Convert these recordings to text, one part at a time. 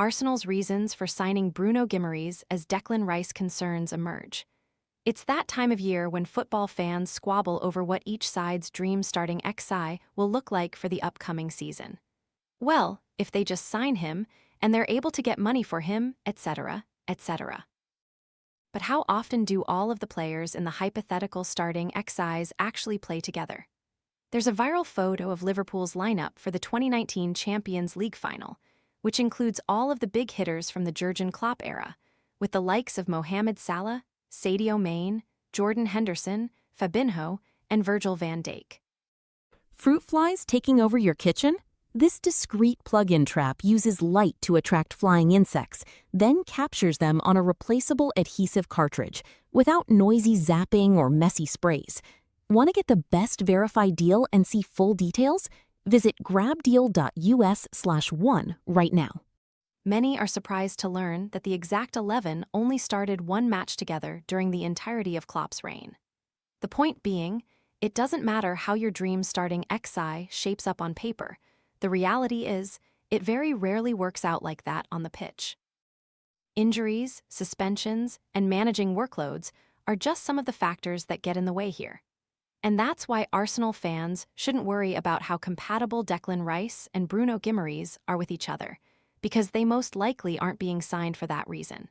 Arsenal's reasons for signing Bruno Guimaraes as Declan Rice concerns emerge. It's that time of year when football fans squabble over what each side's dream starting XI will look like for the upcoming season. Well, if they just sign him, and they're able to get money for him, etc., etc. But how often do all of the players in the hypothetical starting XIs actually play together? There's a viral photo of Liverpool's lineup for the 2019 Champions League final, which includes all of the big hitters from the Jurgen Klopp era, with the likes of Mohamed Salah, Sadio Mane, Jordan Henderson, Fabinho, and Virgil van Dijk. Fruit flies taking over your kitchen? This discreet plug-in trap uses light to attract flying insects, then captures them on a replaceable adhesive cartridge, without noisy zapping or messy sprays. Want to get the best verified deal and see full details? Visit grabdeal.us/1 right now. Many are surprised to learn that the exact 11 only started one match together during the entirety of Klopp's reign. The point being, it doesn't matter how your dream starting XI shapes up on paper. The reality is, it very rarely works out like that on the pitch. Injuries, suspensions, and managing workloads are just some of the factors that get in the way here. And that's why Arsenal fans shouldn't worry about how compatible Declan Rice and Bruno Guimaraes are with each other, because they most likely aren't being signed for that reason.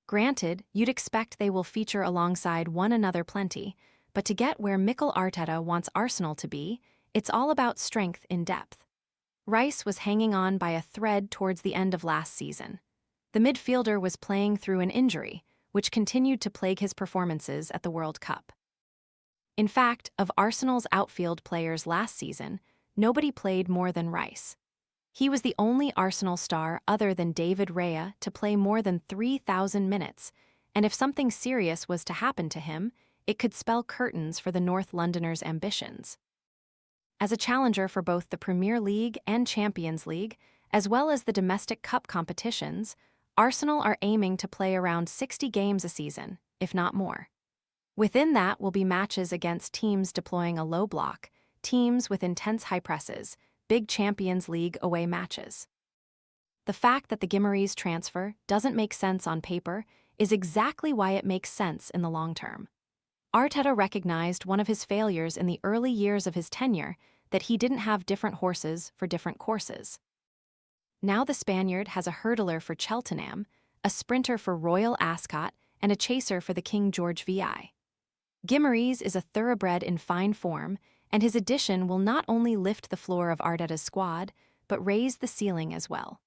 Granted, you'd expect they will feature alongside one another plenty, but to get where Mikel Arteta wants Arsenal to be, it's all about strength in depth. Rice was hanging on by a thread towards the end of last season. The midfielder was playing through an injury, which continued to plague his performances at the World Cup. In fact, of Arsenal's outfield players last season, nobody played more than Rice. He was the only Arsenal star other than David Raya to play more than 3,000 minutes, and if something serious was to happen to him, it could spell curtains for the North Londoners' ambitions. As a challenger for both the Premier League and Champions League, as well as the domestic cup competitions, Arsenal are aiming to play around 60 games a season, if not more. Within that will be matches against teams deploying a low block, teams with intense high presses, big Champions League away matches. The fact that the Guimaraes transfer doesn't make sense on paper is exactly why it makes sense in the long term. Arteta recognized one of his failures in the early years of his tenure, that he didn't have different horses for different courses. Now the Spaniard has a hurdler for Cheltenham, a sprinter for Royal Ascot, and a chaser for the King George VI. Guimaraes is a thoroughbred in fine form, and his addition will not only lift the floor of Arteta's squad, but raise the ceiling as well.